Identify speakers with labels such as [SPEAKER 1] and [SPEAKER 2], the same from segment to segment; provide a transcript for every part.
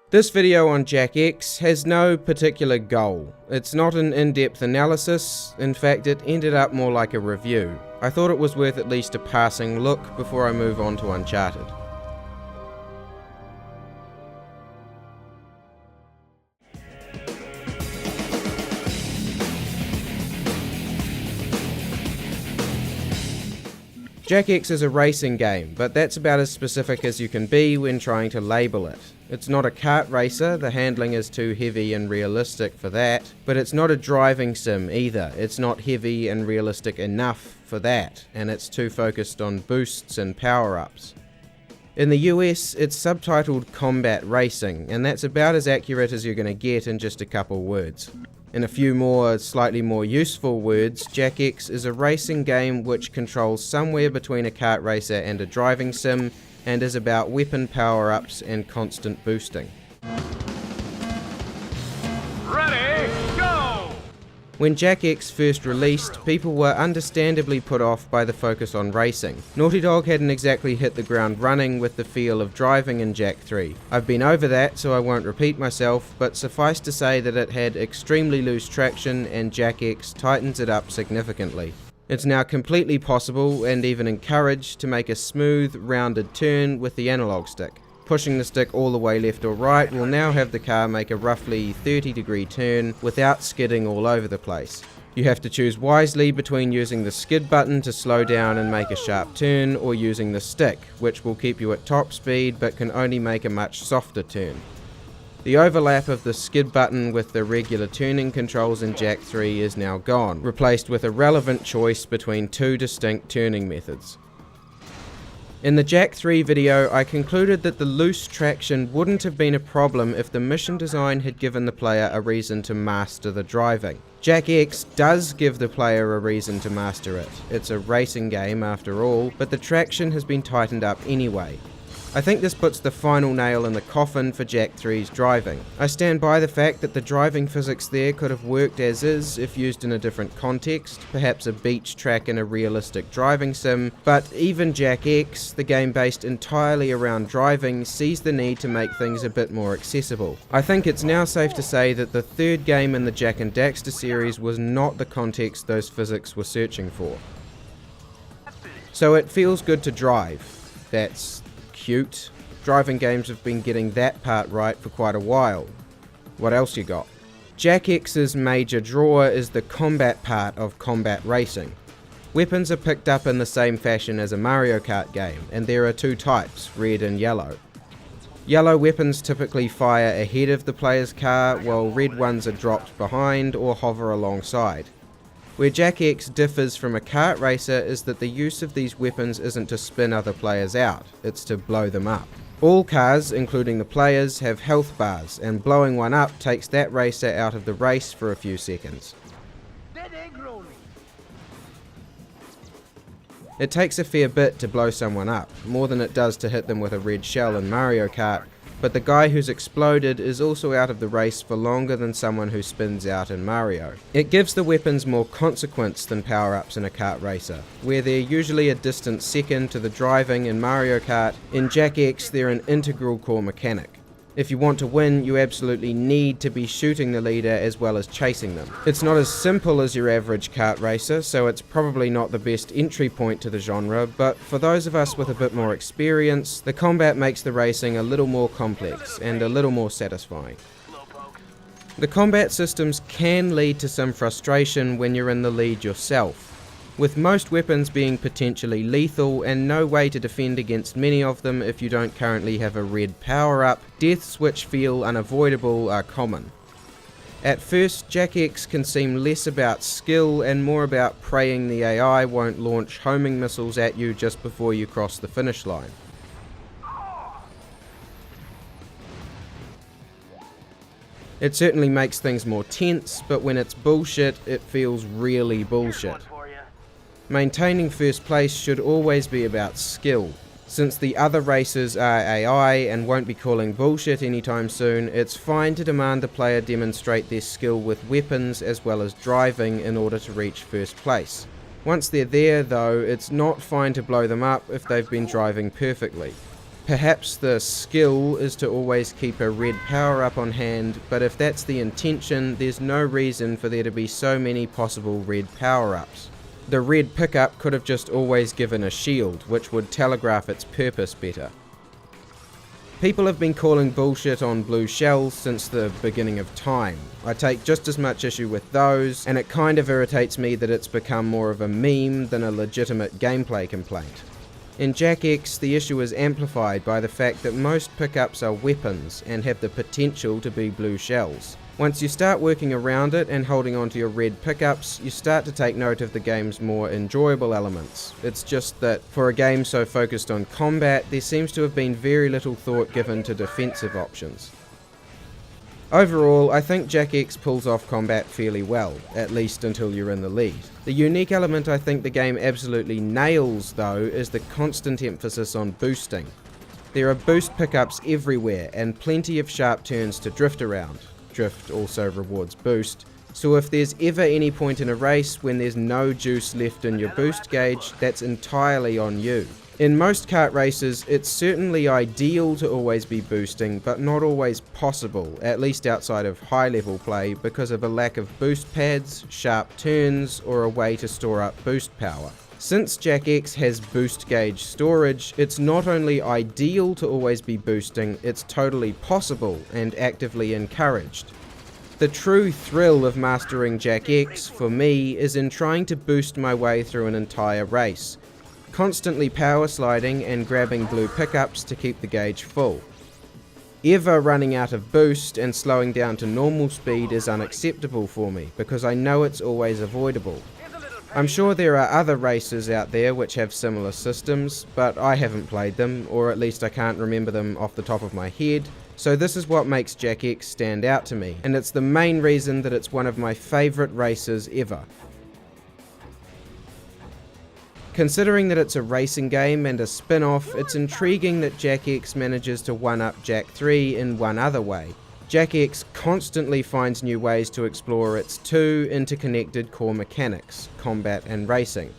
[SPEAKER 1] This video on Jak X has no particular goal. It's not an in-depth analysis, in fact it ended up more like a review. I thought it was worth at least a passing look before I move on to Uncharted. Jak X is a racing game, but that's about as specific as you can be when trying to label it. It's not a kart racer, the handling is too heavy and realistic for that, but it's not a driving sim either. It's not heavy and realistic enough for that, and it's too focused on boosts and power-ups. In the US, it's subtitled Combat Racing, and that's about as accurate as you're going to get in just a couple words. In a few more, slightly more useful words, Jak X is a racing game which controls somewhere between a kart racer and a driving sim, and is about weapon power-ups and constant boosting.
[SPEAKER 2] Ready, go!
[SPEAKER 1] When Jak X first released, people were understandably put off by the focus on racing. Naughty Dog hadn't exactly hit the ground running with the feel of driving in Jak 3. I've been over that, so I won't repeat myself, but suffice to say that it had extremely loose traction and Jak X tightens it up significantly. It's now completely possible, and even encouraged, to make a smooth, rounded turn with the analog stick. Pushing the stick all the way left or right will now have the car make a roughly 30-degree turn without skidding all over the place. You have to choose wisely between using the skid button to slow down and make a sharp turn, or using the stick, which will keep you at top speed but can only make a much softer turn. The overlap of the skid button with the regular turning controls in Jak 3 is now gone, replaced with a relevant choice between two distinct turning methods. In the Jak 3 video, I concluded that the loose traction wouldn't have been a problem if the mission design had given the player a reason to master the driving. Jak X does give the player a reason to master it. It's a racing game after all, but the traction has been tightened up anyway. I think this puts the final nail in the coffin for Jak 3's driving. I stand by the fact that the driving physics there could have worked as is if used in a different context, perhaps a beach track in a realistic driving sim, but even Jak X, the game based entirely around driving, sees the need to make things a bit more accessible. I think it's now safe to say that the third game in the Jak and Daxter series was not the context those physics were searching for. So it feels good to drive. That's cute. Driving games have been getting that part right for quite a while. What else you got? Jak X's major draw is the combat part of combat racing. Weapons are picked up in the same fashion as a Mario Kart game, and there are two types, red and yellow. Yellow weapons typically fire ahead of the player's car, while red ones are dropped behind or hover alongside. Where Jak X differs from a kart racer is that the use of these weapons isn't to spin other players out, it's to blow them up. All cars, including the players, have health bars, and blowing one up takes that racer out of the race for a few seconds. It takes a fair bit to blow someone up, more than it does to hit them with a red shell in Mario Kart, but the guy who's exploded is also out of the race for longer than someone who spins out in Mario. It gives the weapons more consequence than power-ups in a kart racer. Where they're usually a distant second to the driving in Mario Kart, in Jak X they're an integral core mechanic. If you want to win, you absolutely need to be shooting the leader as well as chasing them. It's not as simple as your average kart racer, so it's probably not the best entry point to the genre, but for those of us with a bit more experience, the combat makes the racing a little more complex and a little more satisfying. The combat systems can lead to some frustration when you're in the lead yourself. With most weapons being potentially lethal and no way to defend against many of them if you don't currently have a red power-up, deaths which feel unavoidable are common. At first, Jak X can seem less about skill and more about praying the AI won't launch homing missiles at you just before you cross the finish line. It certainly makes things more tense, but when it's bullshit, it feels really bullshit. Maintaining first place should always be about skill. Since the other racers are AI and won't be calling bullshit anytime soon, it's fine to demand the player demonstrate their skill with weapons as well as driving in order to reach first place. Once they're there though, it's not fine to blow them up if they've been driving perfectly. Perhaps the skill is to always keep a red power-up on hand, but if that's the intention, there's no reason for there to be so many possible red power-ups. The red pickup could have just always given a shield, which would telegraph its purpose better. People have been calling bullshit on blue shells since the beginning of time. I take just as much issue with those, and it kind of irritates me that it's become more of a meme than a legitimate gameplay complaint. In Jak X, the issue is amplified by the fact that most pickups are weapons and have the potential to be blue shells. Once you start working around it and holding onto your red pickups, you start to take note of the game's more enjoyable elements. It's just that, for a game so focused on combat, there seems to have been very little thought given to defensive options. Overall, I think Jak X pulls off combat fairly well, at least until you're in the lead. The unique element I think the game absolutely nails, though, is the constant emphasis on boosting. There are boost pickups everywhere, and plenty of sharp turns to drift around. Drift also rewards boost, so if there's ever any point in a race when there's no juice left in your boost gauge, that's entirely on you. In most kart races, it's certainly ideal to always be boosting, but not always possible, at least outside of high-level play, because of a lack of boost pads, sharp turns, or a way to store up boost power. Since Jak X has boost gauge storage, it's not only ideal to always be boosting, it's totally possible and actively encouraged. The true thrill of mastering Jak X, for me, is in trying to boost my way through an entire race, constantly power sliding and grabbing blue pickups to keep the gauge full. Ever running out of boost and slowing down to normal speed is unacceptable for me, because I know it's always avoidable. I'm sure there are other races out there which have similar systems, but I haven't played them, or at least I can't remember them off the top of my head, so this is what makes Jak X stand out to me, and it's the main reason that it's one of my favourite races ever. Considering that it's a racing game and a spin-off, it's intriguing that Jak X manages to one-up Jak 3 in one other way. Jak X constantly finds new ways to explore its two interconnected core mechanics, combat and racing.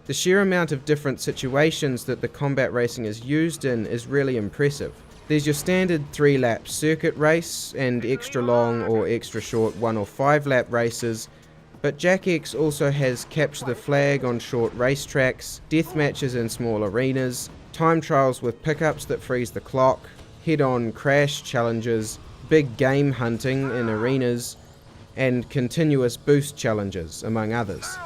[SPEAKER 1] The sheer amount of different situations that the combat racing is used in is really impressive. There's your standard 3-lap circuit race, and extra long or extra short 1 or 5 lap races, but Jak X also has capture the flag on short racetracks, death matches in small arenas, time trials with pickups that freeze the clock, head-on crash challenges, big game hunting in arenas, and continuous boost challenges, among others.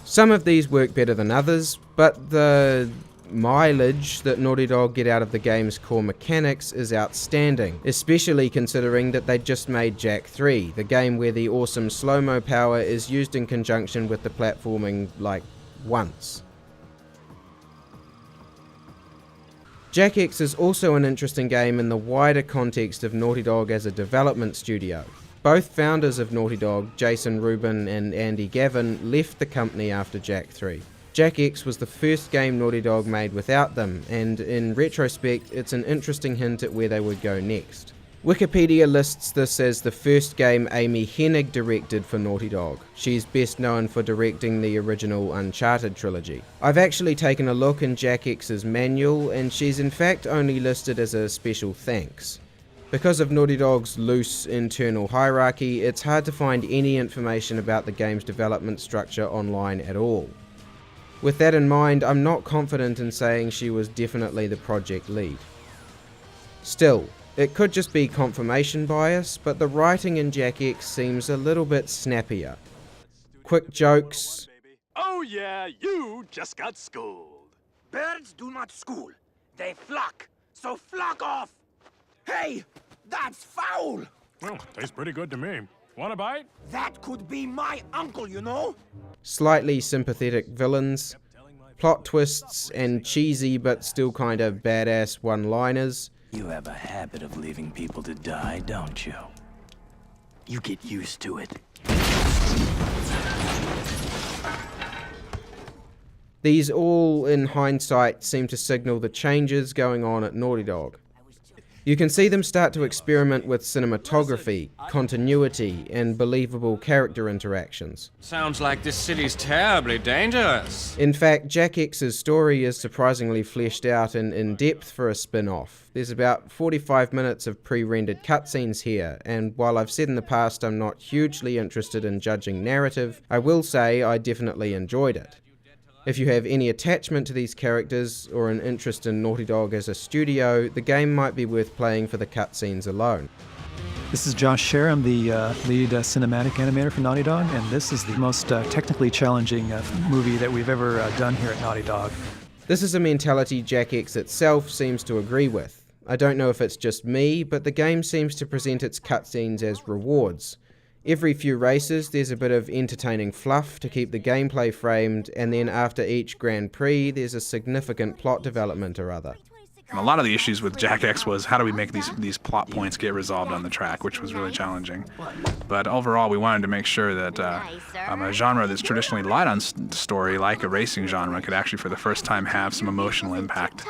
[SPEAKER 1] Some of these work better than others, but the mileage that Naughty Dog get out of the game's core mechanics is outstanding, especially considering that they just made Jak 3, the game where the awesome slow-mo power is used in conjunction with the platforming, like, once. Jak X is also an interesting game in the wider context of Naughty Dog as a development studio. Both founders of Naughty Dog, Jason Rubin and Andy Gavin, left the company after Jak 3. Jak X was the first game Naughty Dog made without them, and in retrospect, it's an interesting hint at where they would go next. Wikipedia lists this as the first game Amy Hennig directed for Naughty Dog. She's best known for directing the original Uncharted trilogy. I've actually taken a look in Jak X's manual, and she's in fact only listed as a special thanks. Because of Naughty Dog's loose internal hierarchy, it's hard to find any information about the game's development structure online at all. With that in mind, I'm not confident in saying she was definitely the project lead. Still, it could just be confirmation bias, but the writing in Jak X seems a little bit snappier. Quick jokes.
[SPEAKER 2] Oh yeah, you just got schooled.
[SPEAKER 3] Birds do not school. They flock. So flock off. Hey, that's foul.
[SPEAKER 2] Well, tastes pretty good to me. Want a bite?
[SPEAKER 3] That could be my uncle, you know?
[SPEAKER 1] Slightly sympathetic villains, plot twists, and cheesy but still kinda badass one-liners.
[SPEAKER 4] You have a habit of leaving people to die, don't you? You get used to it.
[SPEAKER 1] These all, in hindsight, seem to signal the changes going on at Naughty Dog. You can see them start to experiment with cinematography, continuity, and believable character interactions.
[SPEAKER 5] Sounds like this city's terribly dangerous.
[SPEAKER 1] In fact, Jak X's story is surprisingly fleshed out and in-depth for a spin-off. There's about 45 minutes of pre-rendered cutscenes here, and while I've said in the past I'm not hugely interested in judging narrative, I will say I definitely enjoyed it. If you have any attachment to these characters or an interest in Naughty Dog as a studio, the game might be worth playing for the cutscenes alone.
[SPEAKER 6] This is Josh Scher. I'm the lead cinematic animator for Naughty Dog, and this is the most technically challenging movie that we've ever done here at Naughty Dog.
[SPEAKER 1] This is a mentality Jak X itself seems to agree with. I don't know if it's just me, but the game seems to present its cutscenes as rewards. Every few races there's a bit of entertaining fluff to keep the gameplay framed, and then after each Grand Prix there's a significant plot development or other.
[SPEAKER 7] And a lot of the issues with Jak X was how do we make these plot points get resolved on the track, which was really challenging. But overall, we wanted to make sure that a genre that's traditionally light on story, like a racing genre, could actually for the first time have some emotional impact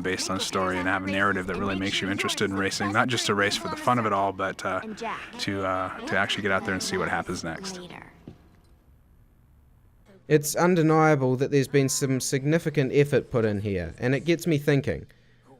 [SPEAKER 7] based on story and have a narrative that really makes you interested in racing, not just to race for the fun of it all, but to actually get out there and see what happens next.
[SPEAKER 1] It's undeniable that there's been some significant effort put in here, and it gets me thinking.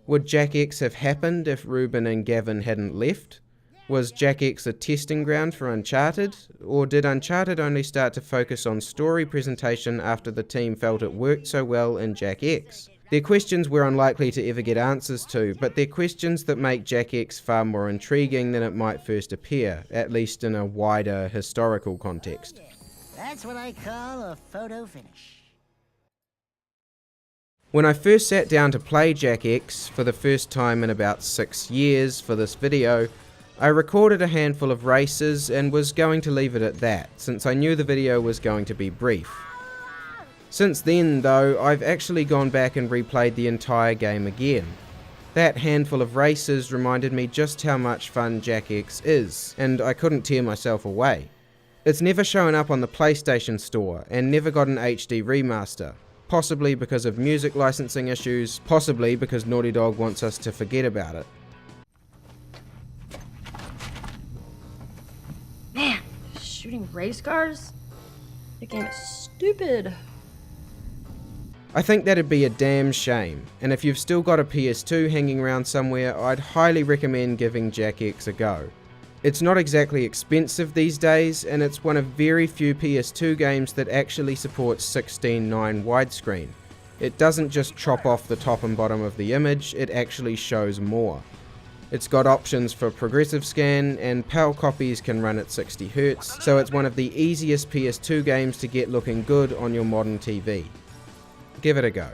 [SPEAKER 1] Would Jak X have happened if Ruben and Gavin hadn't left? Was Jak X a testing ground for Uncharted? Or did Uncharted only start to focus on story presentation after the team felt it worked so well in Jak X? They're questions we're unlikely to ever get answers to, but they're questions that make Jak X far more intriguing than it might first appear, at least in a wider historical context.
[SPEAKER 8] That's what I call a photo finish.
[SPEAKER 1] When I first sat down to play Jak X for the first time in about 6 years for this video, I recorded a handful of races and was going to leave it at that, since I knew the video was going to be brief. Since then, though, I've actually gone back and replayed the entire game again. That handful of races reminded me just how much fun Jak X is, and I couldn't tear myself away. It's never shown up on the PlayStation Store, and never got an HD remaster. Possibly because of music licensing issues, possibly because Naughty Dog wants us to forget about it.
[SPEAKER 9] Man, shooting race cars? The game is stupid.
[SPEAKER 1] I think that'd be a damn shame, and if you've still got a PS2 hanging around somewhere, I'd highly recommend giving Jak X a go. It's not exactly expensive these days, and it's one of very few PS2 games that actually supports 16:9 widescreen. It doesn't just chop off the top and bottom of the image, it actually shows more. It's got options for progressive scan, and PAL copies can run at 60Hz, so it's one of the easiest PS2 games to get looking good on your modern TV. Give it a go.